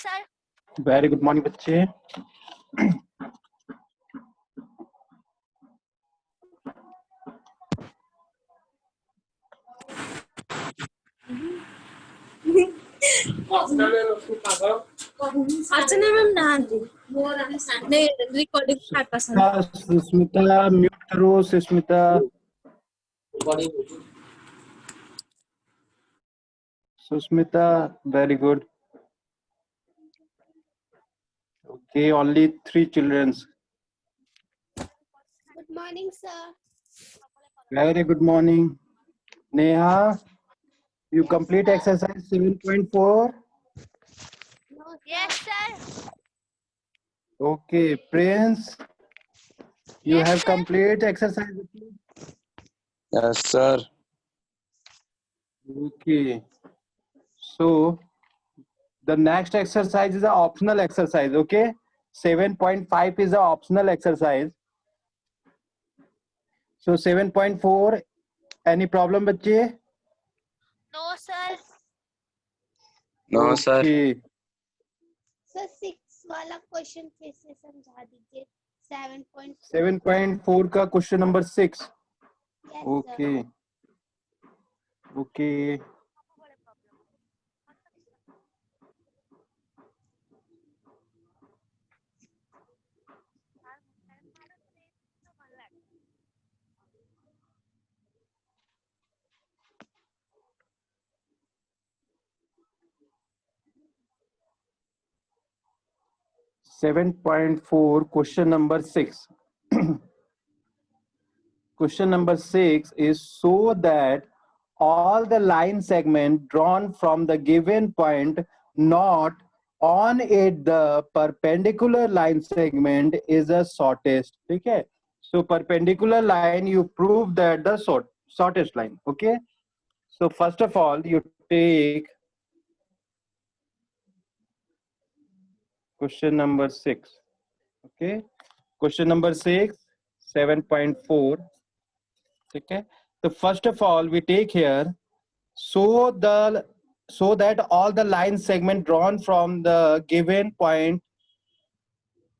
sir. Very good morning, बच्चे. अर्चना ma'am नांदी ने रिकॉर्डिंग स्टार्ट करना. सुस्मिता म्यूट करो. Sushmita. Susmita, very good. Okay, only 3 children. Good morning, sir. Very good morning. Neha, you Yes, complete sir. exercise 7.4. No, yes, sir. Okay, Prince, you Yes, have sir. complete exercise. Yes, sir. Okay, so the next exercise is an optional exercise. Okay, 7.5 is an optional exercise. So 7.4, any problem, बच्चे? No, sir. No, sir. Okay. Sir 6 वाला question फिर से समझा दीजिए. 7.4. 7.4 का question number 6. Yes, Okay. Okay. sir. 7.4 question number 6. Question number 6 is so that all the line segment drawn from the given point not on it the perpendicular line segment is the shortest. Okay, so perpendicular line you prove that the shortest line. Okay, so first of all you take question number 6. Okay, question number 6, 7.4. Okay, so first of all we take here so that all the line segment drawn from the given point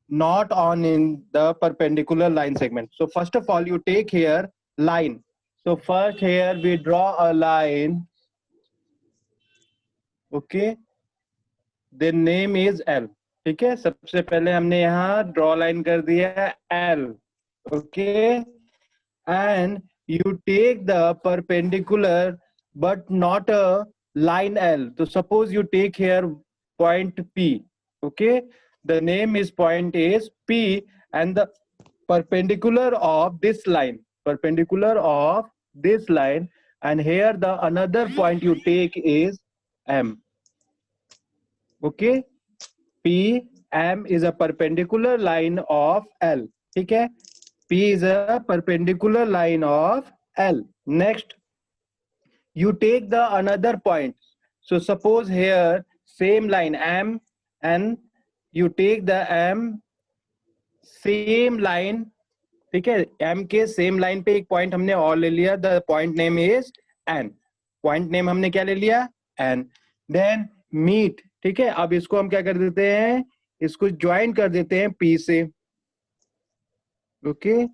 not on in the perpendicular line segment. So first of all you take here line. So first here we draw a line. Okay, the name is L. ठीक है, सबसे पहले हमने यहाँ draw line कर दिया है L. Okay, and you take the perpendicular but not a line L. So suppose you take here point P. Okay, the name is point is P and the perpendicular of this line, and here the another point you take is M. Okay, P M is a perpendicular line of L. ठीक है, P is a perpendicular line of L. Next, you take the another point. So suppose here same line M and you take the M same line. ठीक है, M के same line पे एक point हमने और ले लिया. The point name is N. Point name हमने क्या ले लिया? N. Then meet. ठीक है, अब इसको हम क्या कर देते हैं? इसको ज्वाइन कर देते हैं P से. Okay,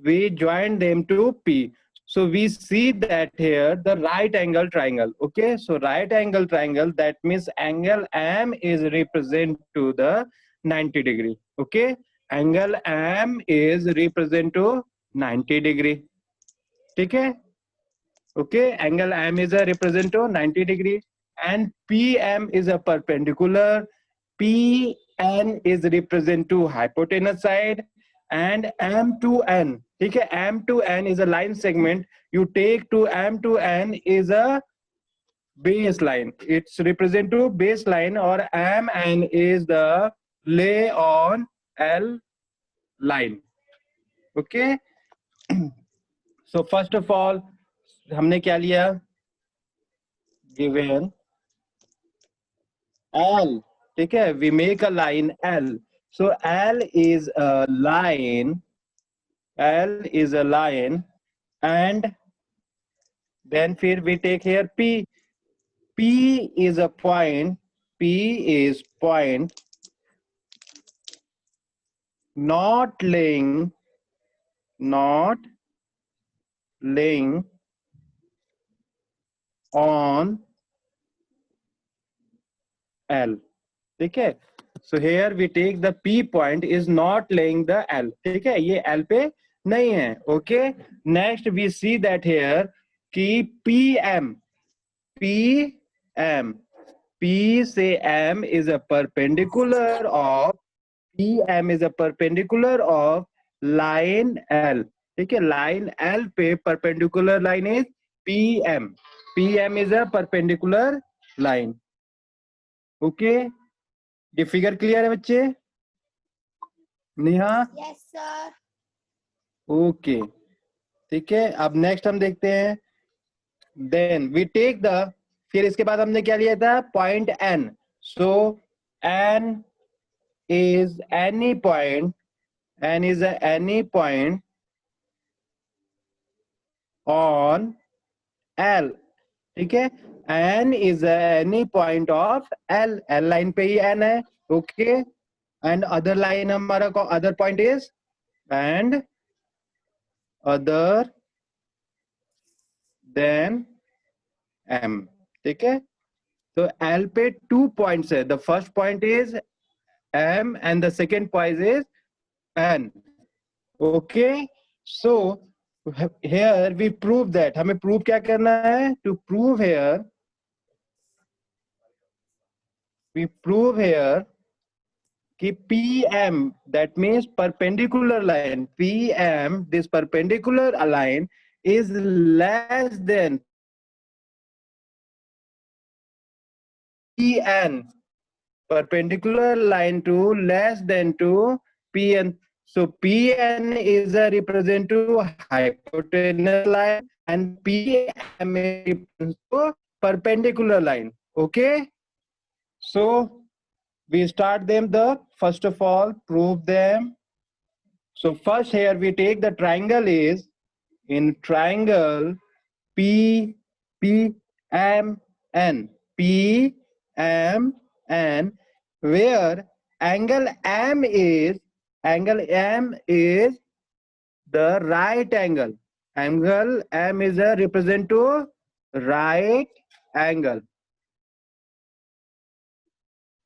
we join them to P. So we see that here the right angle triangle. Okay, so right angle triangle, that means angle M is represent to the 90 degree. Okay, angle M is represent to 90 degree. Okay, okay, angle M is a represent to 90 degree and PM is a perpendicular. PN is represent to hypotenuse side and M to N. ठीक है, M to N is a line segment. You take to M to N is a baseline. It's represent to baseline or MN is the lay on L line. Okay. So first of all हमने क्या लिया? Given L. ठीक है, we make a line L. So L is a line. L is a line and then फिर we take here P. P is a point. P is point not laying on L. ठीक है, so here we take the P point is not laying the L. ठीक है, ये L पे नहीं है. Okay, next we see that here कि PM P से M is a perpendicular of PM is a perpendicular of line L. ठीक है, line L पे perpendicular line is PM. PM is a perpendicular line. Okay, ये figure clear है बच्चे? Neha? Yes, sir. Okay, ठीक है. अब नेक्स्ट हम देखते हैं. देन वी टेक द, फिर इसके बाद हमने क्या लिया था? Point N. So N is any point, N is any point on L. ठीक है, N is any point of L. L line पे ही N है. ओके, एंड अदर लाइन हमारा other point is and other than M. ठीक है, तो L पे 2 points है. The first point is M and the second point is N. Okay, so here we prove that. हमें prove क्या करना है? To prove here, we prove here कि PM, that means perpendicular line, PM, this perpendicular line is less than PN, perpendicular line to less than to PN. So PN is a represent to hypotenuse line and PM is to perpendicular line. Okay, so we start them. The first of all prove them. So first here we take the triangle is in triangle P M N, where angle M is the right angle. Angle M is a represent to right angle.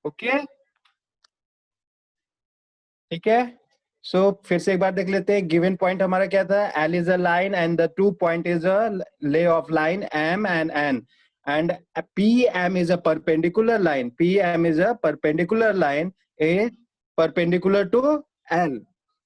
Okay, ठीक है. सो फिर से एक बार देख लेते हैं. Given point हमारा क्या था? L is a line and the 2 point is a lay of line M and N, and PM is a perpendicular line. PM is a perpendicular line, a perpendicular to L.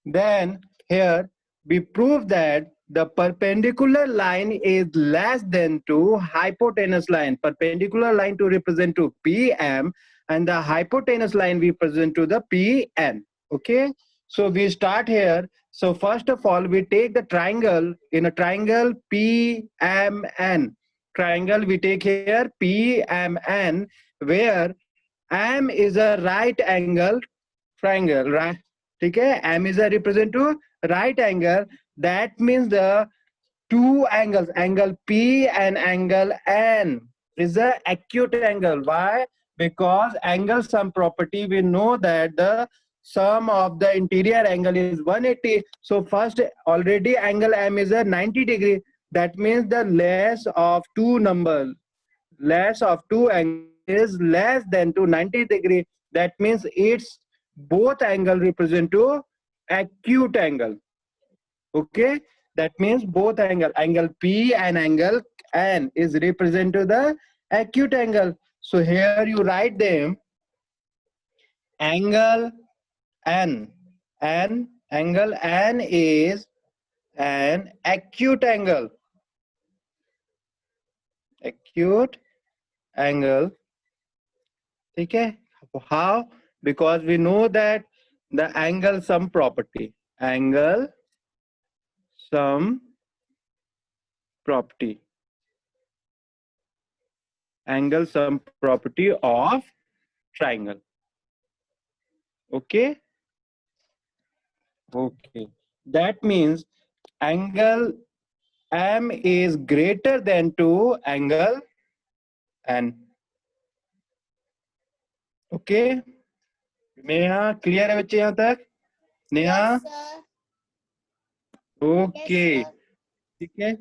Then here we prove that the perpendicular line is less than to hypotenuse line. Perpendicular line to represent to PM and the hypotenuse line we present to the PN. Okay, so we start here. So first of all, we take the triangle. In a triangle PMN, triangle we take here PMN, where M is a right angle triangle, right? ठीक है, M is a represent to right angle. That means the two angles, angle P and angle N, is a acute angle. Why? Because angle sum property, we know that the sum of the interior angle is 180. So first already angle M is a 90 degree. That means the less of two numbers, less of two angles is less than to 90 degree. That means it's both angle represent to acute angle. Okay, that means both angle P and angle N is represent to the acute angle. So here you write them angle N, and angle N is an acute angle. Acute angle. Okay, how? Because we know that the angle sum property, angle sum property, angle sum property of triangle. Okay, okay, that means angle M is greater than to angle N. Okay Neha clear है बच्चे यहाँ तक? Neha Yes, sir. Okay Yes, sir. ठीक है.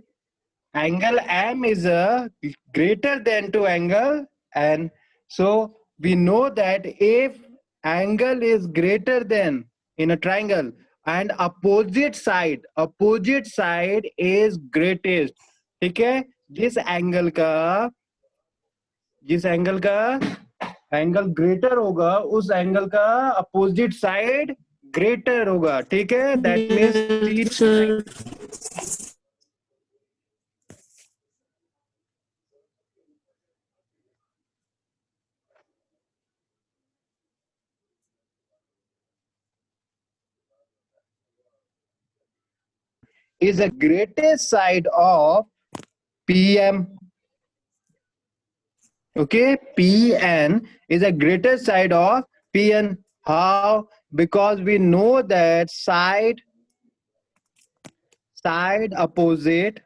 Angle M is a greater than to angle N. So we know that if angle is greater than in a triangle and opposite side is greatest. ठीक है. जिस angle का angle greater होगा उस angle का opposite side greater होगा. ठीक है. That means is the greatest side of PM. Okay, PN is the greatest side of PN. How? Because we know that side opposite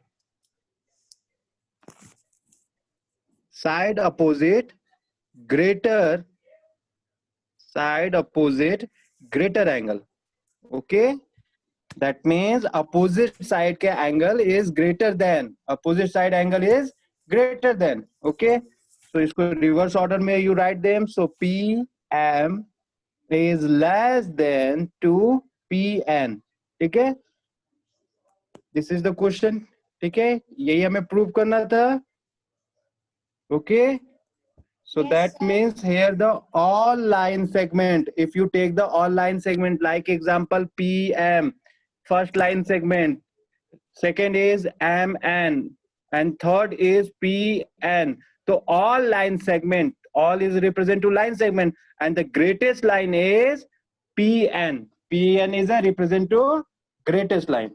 greater angle. Okay, that means opposite side के angle is greater than. Opposite side angle is greater than. Okay, so इसको reverse order में you write them. So PM is less than to PN. ठीक है, this is the question. ठीक है, यही हमें prove करना था. Okay, so Yes, that sir. means here the all line segment, if you take the all line segment like example PM, first line segment, second is MN, and third is PN. So all line segment, all is represent to line segment, and the greatest line is PN. PN is a represent to greatest line.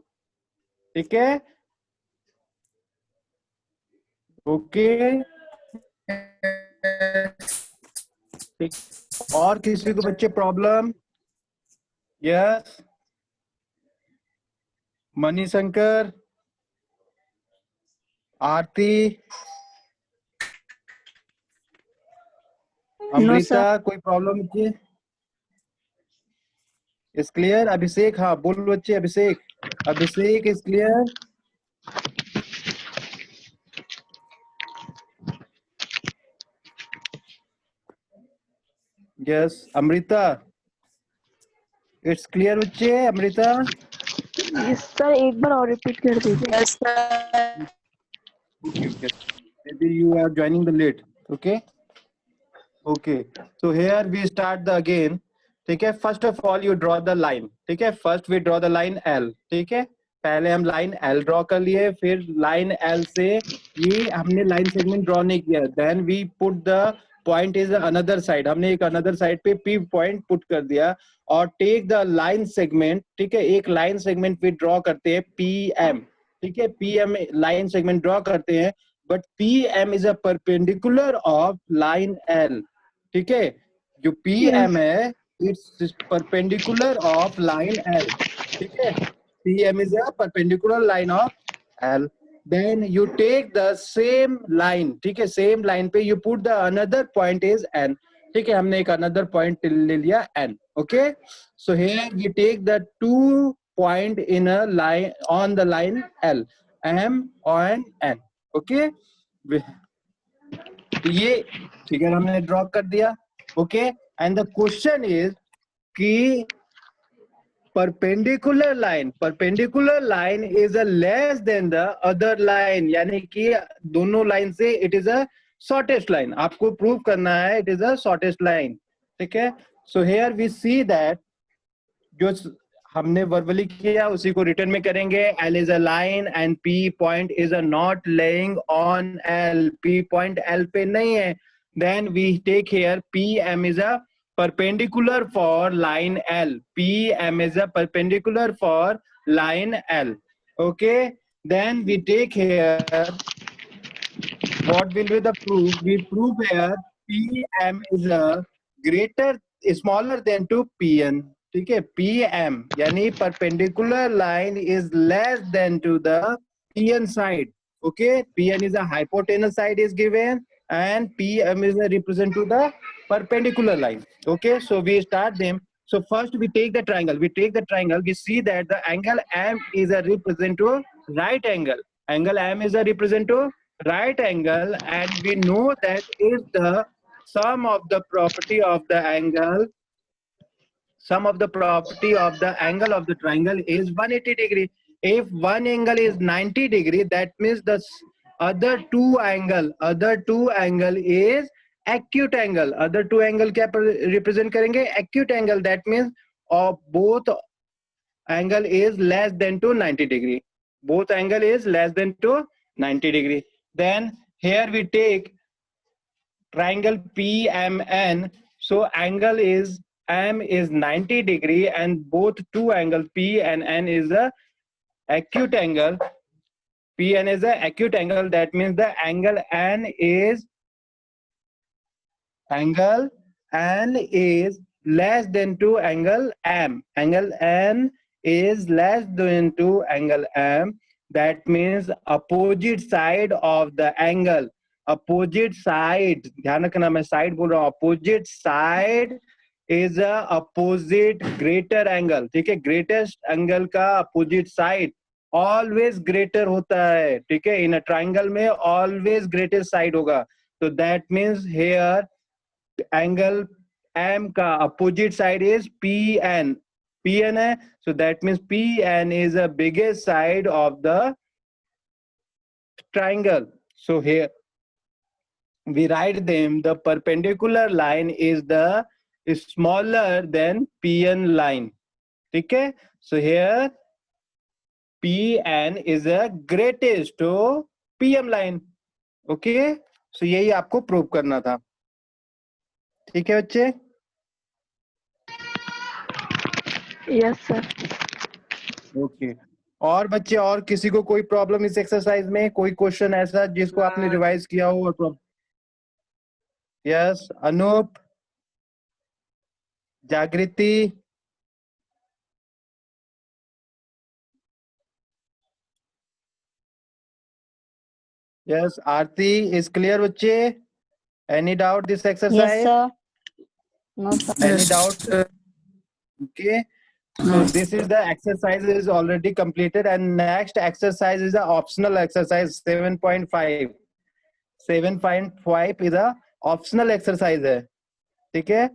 ठीक है, okay. और किसी को बच्चे problem? Yes, Manishankar, Aarti, Amrita, कोई problem बच्चे? Is clear? Abhishek, हाँ बोलो बच्चे. Abhishek is clear? Yes, Amrita it's clear बच्चे? अमृता यस सर, एक बार और रिपीट कर दीजिए. Yes, sir. maybe you are joining the late. Okay, so here we start the again. ठीक है, first of all you draw the line. ठीक है, first we draw the line L. ठीक है, पहले हम लाइन L ड्रॉ कर लिए, फिर लाइन L से ये हमने लाइन सेगमेंट ड्रॉ नहीं किया. Then we put the point is another side. हमने एक अनदर साइड पे P पॉइंट पुट कर दिया और टेक द लाइन सेगमेंट. ठीक है, एक लाइन सेगमेंट भी ड्रॉ करते हैं PM. ठीक है, PM लाइन सेगमेंट ड्रॉ करते हैं, but PM is a perpendicular of line L. ठीक है, जो PM है it's perpendicular of line L. ठीक है, PM is a perpendicular line of L. Then you take the same line. ठीक है, same line पे you put the another point is N. ठीक है, हमने एक another point ले लिया N. Okay, so here we take the 2 point in a line on the line L, M and N. Okay, ये फिगर हमने draw कर दिया. Okay, and the question is कि perpendicular line is a less than the other line, यानी कि दोनों line से it is a shortest line. आपको प्रूव करना है it is a shortest line. ठीक है, so here we see that जो हमने वर्बली किया उसी को रिटर्न में करेंगे. L is a line and P point is a not laying on L. P point L पे नहीं है. Then we take here PM is a perpendicular for line L. PM is a perpendicular for line L. Okay. Then we take here what will be the proof? We prove here PM is a smaller than to PN. ठीक है, PM यानी perpendicular line is less than to the PN side. Okay, PN is a hypotenuse side is given and PM is a represent to the perpendicular line. Okay, so we start them. So first we take the triangle. We take the triangle. We see that the angle M is a representative right angle. Angle M is a representative right angle, and we know that if the sum of the property of the angle, sum of the property of the angle of the triangle is 180 degree. If one angle is 90 degree, that means the other two angle is acute angle. Other two angle क्या represent करेंगे? Acute angle. That means both angle is less than to 90 degree. Both angle is less than to 90 degree. Then here we take triangle PMN. So angle is M is 90 degree, and both two angle P and N is a acute angle. PN is a acute angle. That means the angle N is less than to angle M. Angle N is less than to angle M. That means opposite side of the angle. Opposite side, ध्यान रखना मैं side बोल रहा हूँ. Opposite side is a opposite greater angle. ठीक है, greatest angle का opposite side always greater होता है. ठीक है, in a triangle में always greatest side होगा. So that means here angle M का opposite side is PN. PN है, so that means PN is the biggest side of the triangle. So here we write them, the perpendicular line is the smaller than PN line. Okay, so here PN is the greatest to PM line. Okay, so यही आपको prove करना था. ठीक है बच्चे? Yes sir. Okay, और बच्चे और किसी को कोई प्रॉब्लम इस एक्सरसाइज में, कोई क्वेश्चन ऐसा जिसको आपने रिवाइज किया हो और प्रॉब्लम? यस, अनूप, जागृति, यस, आरती, इज क्लियर बच्चे? Any doubt this exercise? No, sir. Any doubt? Okay, so this is the exercise is already completed, and next exercise is the optional exercise 7.5. 7.5 is a optional exercise है. ठीक है,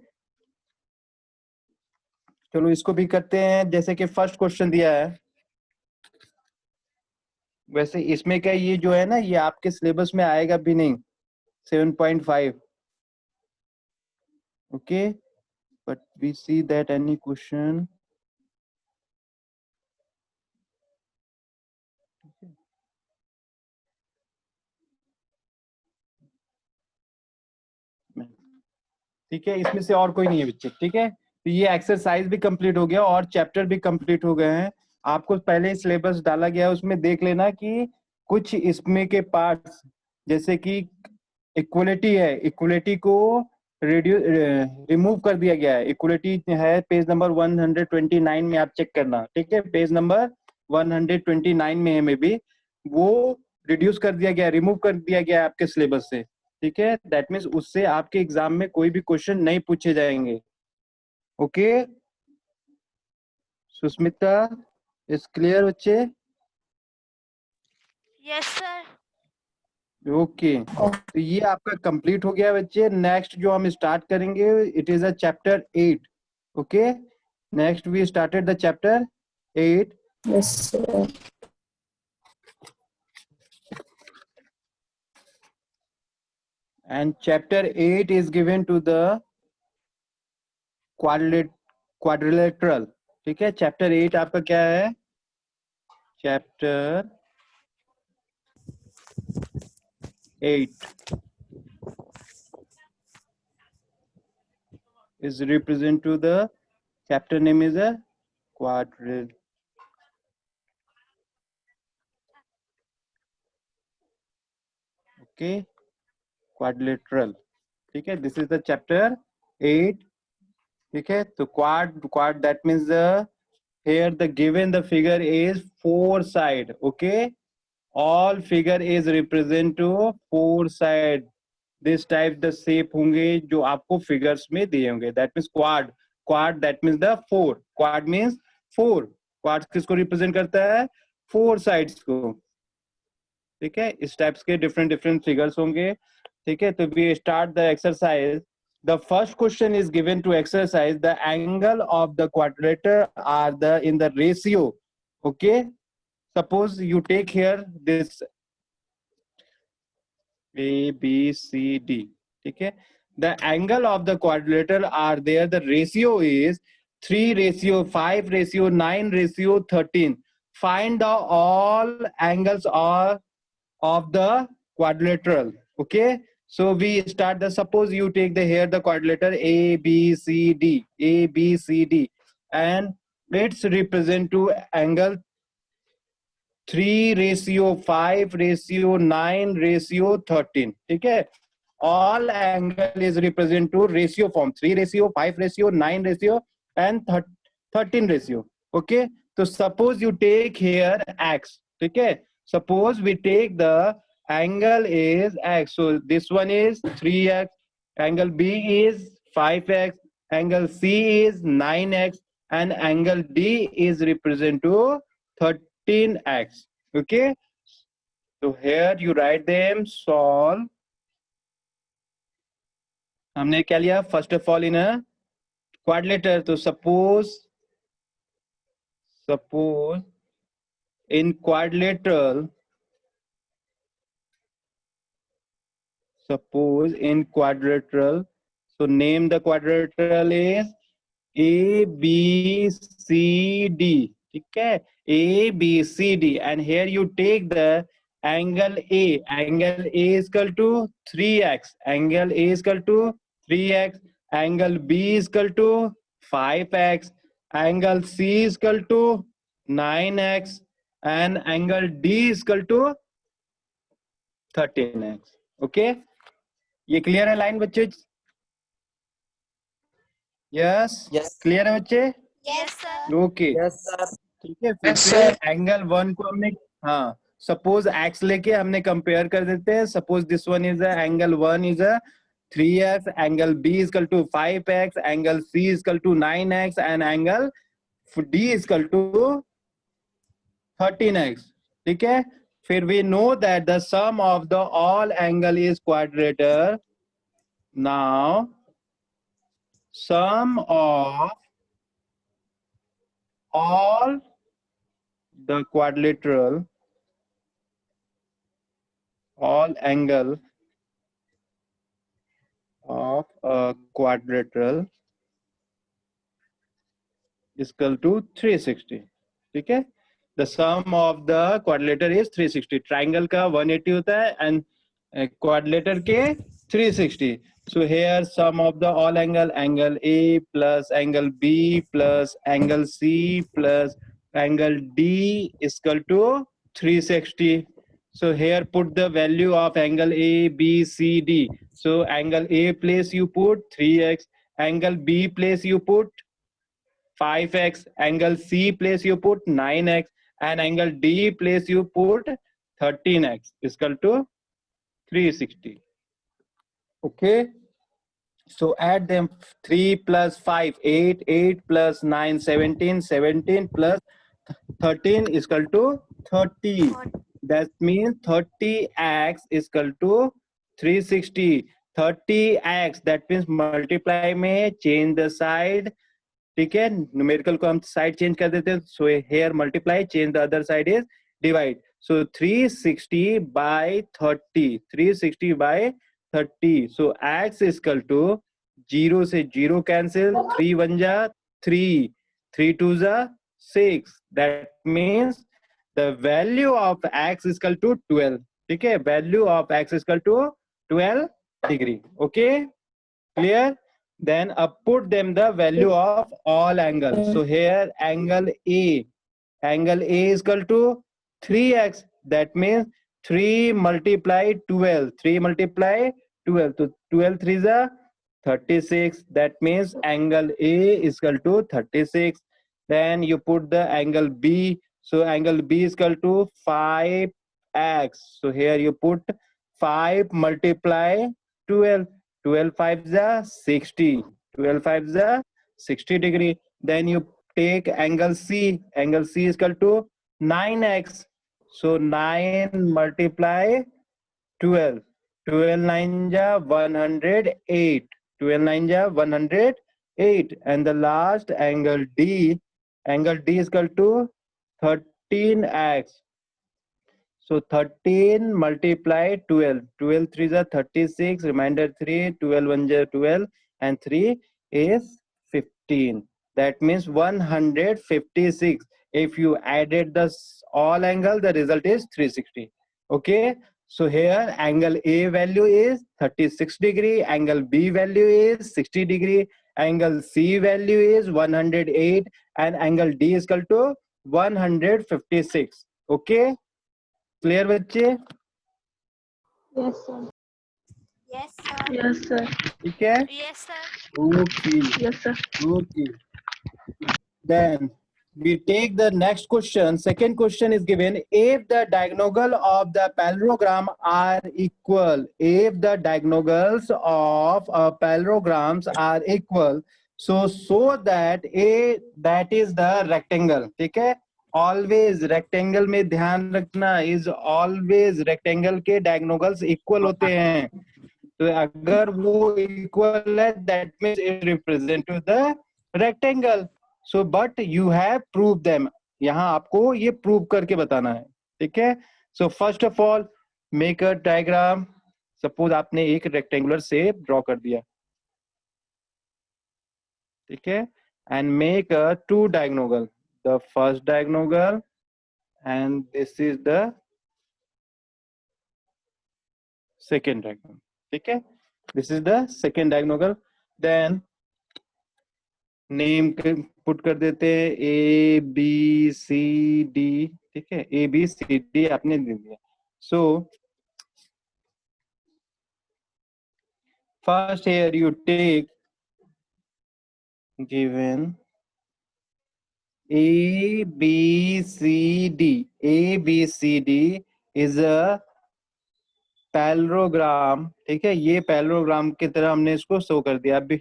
चलो इसको भी करते हैं. जैसे कि फर्स्ट क्वेश्चन दिया है, वैसे इसमें क्या ये जो है ना, ये आपके सिलेबस में आएगा भी नहीं. 7.5. okay, but we see that any question. ठीक है, इसमें से और कोई नहीं है बच्चे. ठीक है, तो ये एक्सरसाइज भी कंप्लीट हो गया और चैप्टर भी कंप्लीट हो गए हैं. आपको पहले सिलेबस डाला गया है, उसमें देख लेना कि कुछ इसमें के पार्ट्स जैसे कि इक्वलिटी है, इक्वलिटी को रिमूव कर दिया गया है. इक्वलिटी है पेज नंबर 129 में, आप चेक करना. ठीक है, पेज नंबर 129 में है, मे बी वो रिड्यूस कर दिया गया, रिमूव कर दिया गया है आपके सिलेबस से. ठीक है, दैट मीन्स उससे आपके एग्जाम में कोई भी क्वेश्चन नहीं पूछे जाएंगे. ओके, सुस्मिता, इज क्लियर बच्चे? Yes, sir. ओके, तो ये आपका कंप्लीट हो गया बच्चे. नेक्स्ट जो हम स्टार्ट करेंगे, it is a chapter 8. Okay, next we started the chapter 8. Yes, sir. And chapter 8 is given to the quadrilateral. ठीक है, चैप्टर 8 आपका क्या है? Chapter 8 is represent to the chapter name is a quadrilateral. Okay, quadrilateral. ठीक है, this is the chapter 8. ठीक है, तो quad that means the here the given the figure is 4 side. Okay, all figure is represent to 4 side. This type the shape होंगे जो आपको figures में दिए होंगे. That means quad. Quad that means the 4. Quad means 4. Quad किसको represent करता है? 4 sides को. ठीक है, इस टाइप्स के डिफरेंट डिफरेंट फिगर्स होंगे. ठीक है, तो we start the exercise. The first question is given to exercise. The angle of the quadrilateral are in the ratio. Okay. Suppose you take here this A, B, C, D. Okay. The angle of the quadrilateral are there. The ratio is 3:5:9:13. Find the all angles of the quadrilateral. Okay. So we start the, suppose you take the here the quadrilateral A, B, C, D, A, B, C, D, and it's represent to angle 3:5:9:13. ठीक है, all angle is represent to ratio form 3:5:9 and 13 ratio. Okay, so suppose you take here x. ठीक है, suppose we take the angle is x, so this one is 3x, angle B is 5x, angle C is 9x, and angle D is represent to 13x. Okay, so here you write them. Solve. हमने क्या लिया? First of all, in a quadrilateral, तो suppose in quadrilateral, so name the quadrilateral is A, B, C, D. ठीक है, A, B, C, D, and here you take the angle A. Angle A is equal to 3x. Angle A is equal to 3x. Angle B is equal to 5x. Angle C is equal to 9x, and angle D is equal to 13x. Okay, ये clear है line बच्चे? Yes, clear है बच्चे? Yes, sir. Okay, ठीक है. फिर से angle 1 को हमने, हाँ, सपोज एक्स लेके हमने कंपेयर कर देते हैं. Suppose this one is angle 1 is 3x, angle B is equal to 5x, angle C is equal to 9x, and angle D is equal to 13x. ठीक है, फिर we know that the sum of the all angle is quadrilateral. Now sum of all the quadrilateral, all angle of a quadrilateral is equal to 360. ठीक है, the sum of the quadrilateral is 360. triangle का 180 होता है and quadrilateral के 360. So here sum of the all angle, angle A plus angle B plus angle C plus angle D is equal to 360. So here put the value of angle A, B, C, D. So angle A place you put 3x, angle B place you put 5x, angle C place you put 9x, and angle D place you put 13x is equal to 360. Okay, so add them. 3 plus 5 8, 8 plus 9 17, 17 plus 13 is equal to 30. That means 30x is equal to 360. 30x, that means multiply में change the side. ठीक है, numerical को हम side change कर देते हैं. So here multiply, change the other side is divide. So 360 by 30. 360 by 30. So x is equal to 0 से 0 cancel, 3 1 जा 3, 3 2 जा 6. That means the value of x is equal to 12. ठीक है, value of x is equal to 12 degree. Okay, clear? Then put them the value of all angles. So here angle A is equal to 3x. That means 3 multiply 12. 3 multiply 12. So 12 3 is 36. That means angle A is equal to 36. Then you put the angle B. So angle B is equal to 5x. So here you put 5 multiply 12. 12 5 is 60. 12 5 is 60 degree. Then you take angle C. Angle C is equal to 9x. So 9 multiply 12. 12 9 ja 108. 12 9 ja 108. And the last angle D. Angle D is equal to 13x. So 13 multiply 12. 12 3 is 36. Remainder 3. 12 1 is 12. And 3 is 15. That means 156. If you added the all angle, the result is 360. Okay. So here angle A value is 36 degree. Angle B value is 60 degree. Angle C value is 108. And angle D is equal to 156. Okay. Clear बच्चे? Yes, sir. Yes, sir. Yes, sir. ठीक है? Yes, sir. Okay. Yes, sir. Okay. Then we take the next question. Second question is given: if the diagonal of the parallelogram are equal, if the diagonals of parallelograms are equal, so that that is the rectangle. ठीक है? Always rectangle में ध्यान रखना, is always rectangle के diagonals equal होते हैं. तो अगर वो equal है, that means it represent to the rectangle. So but you have proved them. यहाँ आपको ये प्रूव करके बताना है. ठीक है? So first of all make a diagram. Suppose आपने एक rectangular shape draw कर दिया. ठीक है? And make a two diagonal. The first diagonal and this is the second diagonal. ठीक है? This is the second diagonal. Then name put कर देते हैं ए बी सी डी. ठीक है? ए बी सी डी आपने दे दिया. So first here you take given A B C D. A B C D is a parallelogram. ठीक है? ये पैरेललोग्राम की तरह हमने इसको शो कर दिया. अभी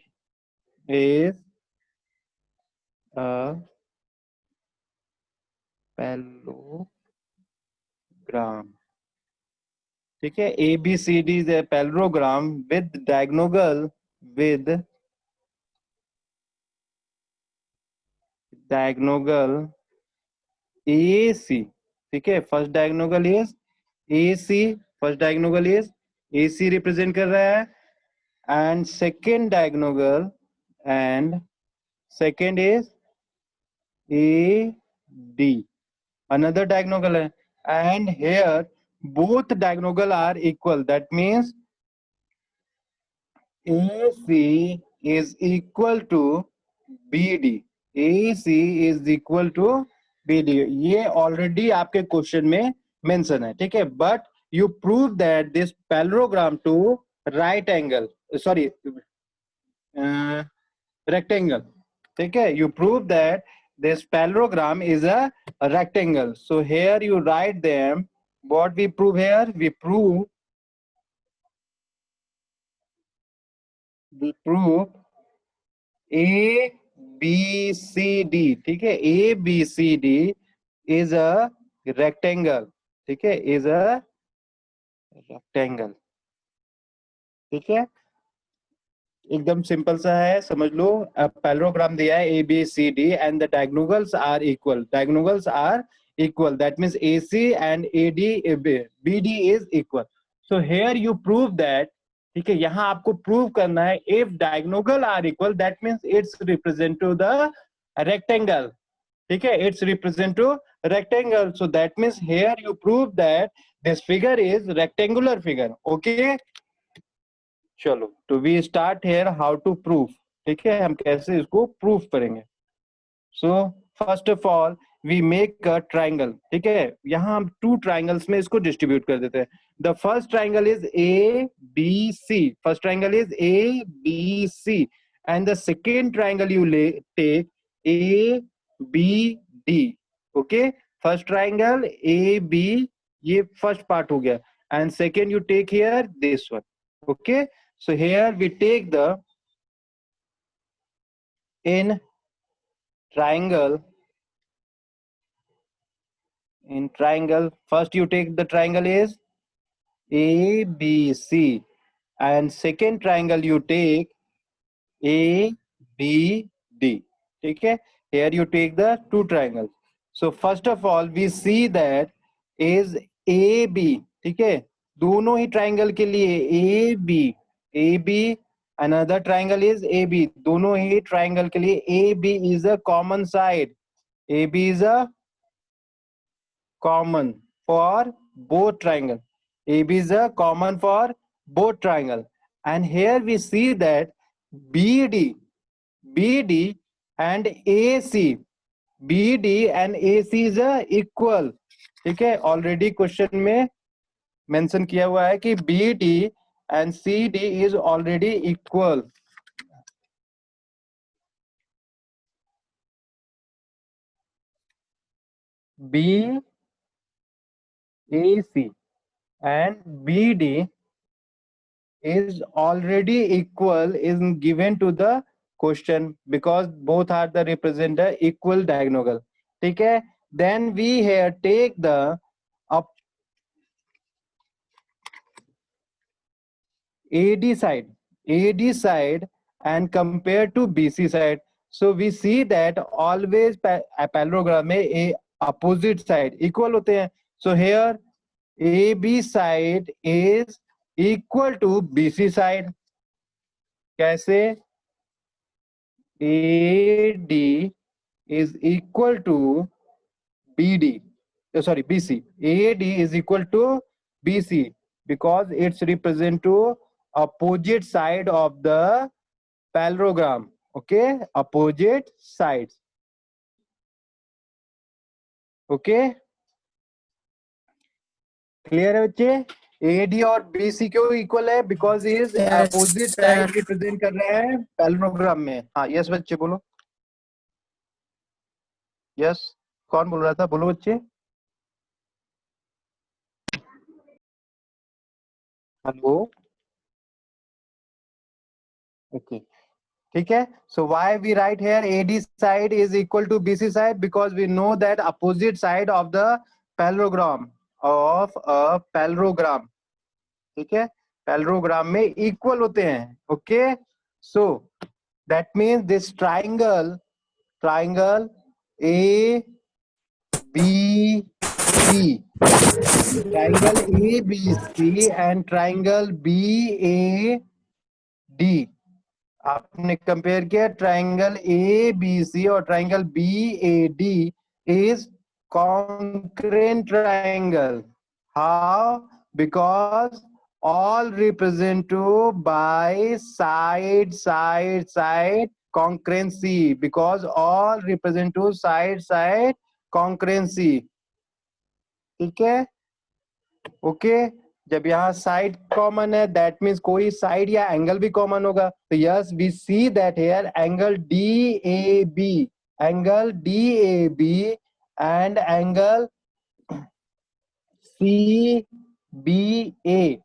इज पैरेललोग्राम. ठीक है? A B C D is a parallelogram with diagonal A C. ठीक है? First diagonal is A C. First diagonal is A C represent कर रहा है. And second diagonal and second is A D. another diagonal है. And here both diagonal are equal. That means AC is equal to BD. AC is equal to BD. ये already आपके question में mention है. ठीक है? But you prove that this parallelogram to right angle, sorry, rectangle. ठीक है? You prove that this parallelogram is a rectangle. So here you write them. What we prove here? We prove A B C D. ठीक है? A B C D is a rectangle. ठीक है? Is a rectangle. ठीक है? एकदम simple सा है, समझ लो. पैरेललोग्राम दिया है A B C D and the diagonals are equal. Diagonals are equal. That means A C and A D B D is equal. So here you prove that. ठीक है? यहाँ आपको प्रूव करना है if diagonal are equal that means it's represent to the rectangle. ठीक है? It's represent to rectangle. So that means here you prove that this figure is rectangular figure. Okay? चलो, तो we start here how to proof. ठीक है? हम कैसे इसको proof करेंगे. So first of all we make a triangle. ठीक है? यहाँ हम टू ट्राइंगल्स में इसको डिस्ट्रीब्यूट कर देते हैं. The first triangle is A B C. First triangle is A B C and the second triangle you take A B D. Okay? First triangle A B, ये फर्स्ट पार्ट हो गया. And second you take here this one. Okay? So here we take the in triangle. In triangle, first you take the triangle is ABC, and second triangle you take ABD. Okay, here you take the two triangles. So first of all we see that is AB. ठीक है, दोनों ही triangle के लिए AB, another triangle is AB, दोनों ही triangle के लिए AB is a common side. AB is a common for both triangle. AB is a common for both triangle. And here we see that BD and AC, BD and AC is a equal. ठीक है, already question में mention किया हुआ है कि BD and CD is already equal. BAC and BD is already equal is given to the question because both are the represent the equal diagonal. ठीक है, then we here take the up AD side and compare to BC side. So we see that always parallelogram में a opposite side equal होते हैं. So here AB side is equal to BC side. कैसे? AD is equal to BD. Sorry, BC. AD is equal to BC because it's represent to opposite side of the parallelogram. Okay, opposite sides. Okay, clear है बच्चे? AD और BC क्यों equal है? Because is opposite side represent कर रहे हैं parallelogram में. हाँ, यस बच्चे बोलो. यस, कौन बोल रहा था? बोलो बच्चे. हेलो. ओके, ठीक है. So why we write here AD side is equal to BC side? Because we know that opposite side of the parallelogram of a parallelogram, ठीक है, parallelogram में equal होते हैं. Okay, so that means this triangle ABC, triangle ABC and triangle BAD, आपने compare किया triangle ABC और triangle BAD is concurrent triangle. How? Because all represent to by side concurrency, because all represent to side concurrency. ठीक है, okay. जब यहाँ side common है that means कोई side या एंगल भी कॉमन होगा. तो yes, we see that here angle DAB and angle CBA.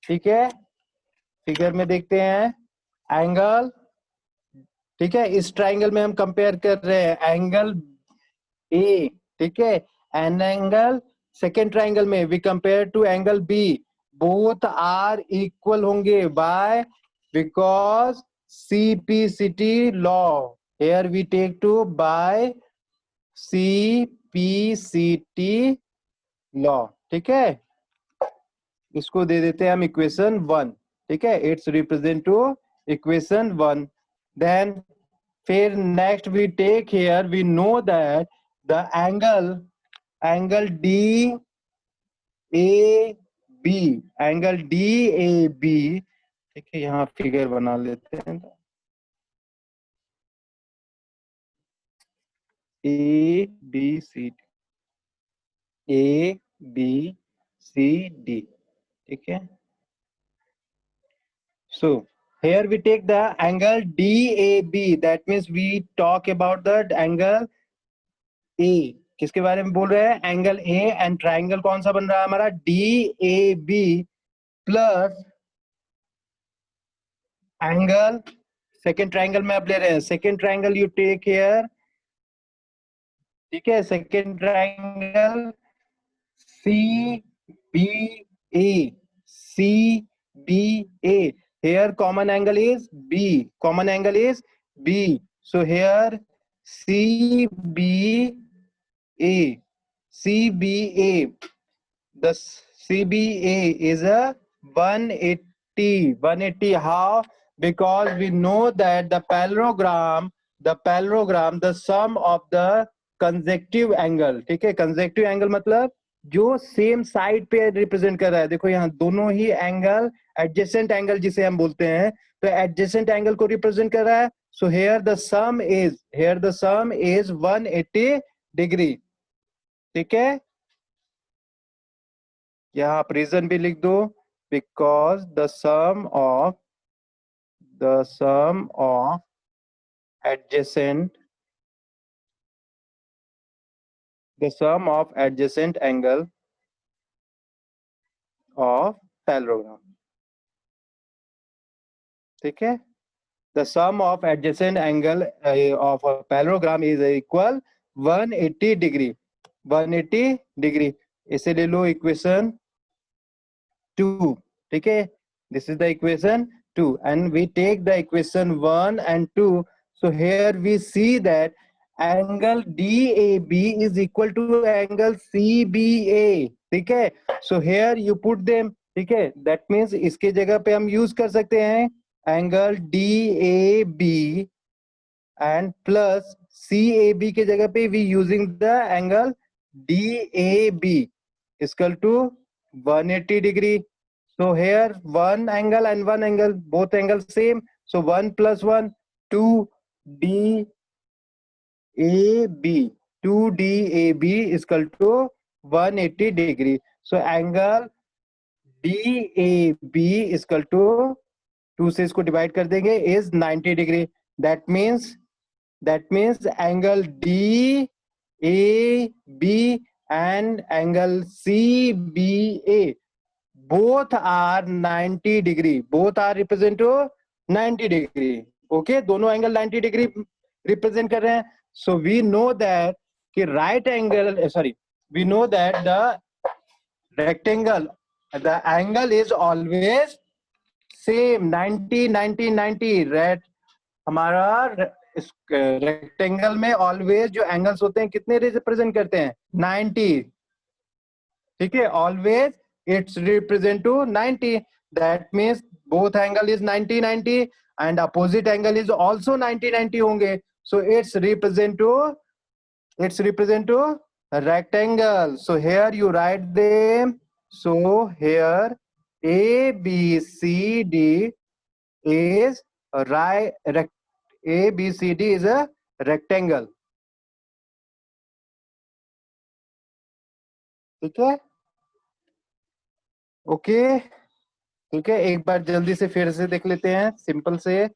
ठीक है, फिगर में देखते हैं एंगल. ठीक है, इस ट्राइंगल में हम कंपेयर कर रहे हैं एंगल A. ठीक है, एंड एंगल सेकेंड ट्राइंगल में we compare to angle B. Both are equal होंगे by because CPCT law. Here we take to by CPCT law. ठीक है, इसको दे देते हैं हम इक्वेशन 1. ठीक है, it's represent to equation 1. Then फिर next we take here, we know that the angle DAB, angle DAB. ठीक है, यहाँ फिगर बना लेते हैं. ABCD. ठीक है, so here we take the angle DAB, that means we talk about the angle A. किसके बारे में बोल रहे हैं? Angle A. एंड ट्राइंगल कौन सा बन रहा है हमारा? DAB plus angle second triangle में आप ले रहे हैं, second triangle you take here, ठीक है, second triangle C B A, C B A, here common angle is b, common angle is b, so here cba, cba, the cba is a 180, 180. How? Because we know that the parallelogram, the sum of the consecutive angle, ठीक है, consecutive angle मतलब जो same side पे represent कर रहा है. देखो यहाँ दोनों ही एंगल एडजेसेंट एंगल जिसे हम बोलते हैं, तो एडजेसेंट एंगल को रिप्रेजेंट कर रहा है. So here the sum is 180 degree. ठीक है, यहाँ आप रीजन भी लिख दो, because the sum of adjacent angle of parallelogram. ठीक है, the sum of adjacent angle of a parallelogram is equal 180 degree. 180 degree. इसे ले लो इक्वेशन 2. ठीक है, this is the equation 2 and we take the equation 1 and 2. So here we see that angle DAB is equal to angle CBA. ठीक है, so here you put them. ठीक है, that means इसके जगह पे हम यूज कर सकते हैं angle DAB and plus CAB के जगह पे we using the angle DAB is equal to 180 degree. So here one angle and one angle, both angles same. So 1 plus 1, 2DAB. 2DAB is equal to 180 degree. So angle DAB is equal to 2 से इसको divide कर देंगे is 90 degree. That means angle DAB and angle CBA both are 90 degree. Both are represent to 90 degree. Okay, दोनों angle 90 degree represent कर रहे हैं. So we know that कि right angle, we know that the rectangle, the angle is always same 90 90 90. Right, हमारा rectangle में always जो angles होते हैं कितने रिप्रेजेंट करते हैं 90. ठीक है, always it's represent to 90. That means both angle is 90 90 and opposite angle is also 90 90 होंगे. So it's represent to a rectangle. So here you write them. So here ABCD is a ABCD is a rectangle. ठीक है, okay. ठीक है, एक बार जल्दी से फिर से देख लेते हैं. सिंपल से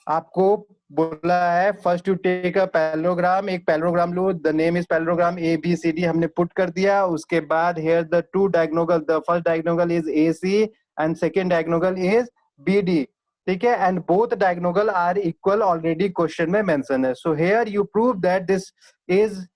आपको बोला है first you take a parallelogram. एक पैरेललोग्राम लो, the name is parallelogram ABCD हमने पुट कर दिया. उसके बाद here the two diagonal, the first diagonal is AC and second diagonal is BD. ठीक है, and both diagonal are equal, already question में मेंशन है. So here you prove that this is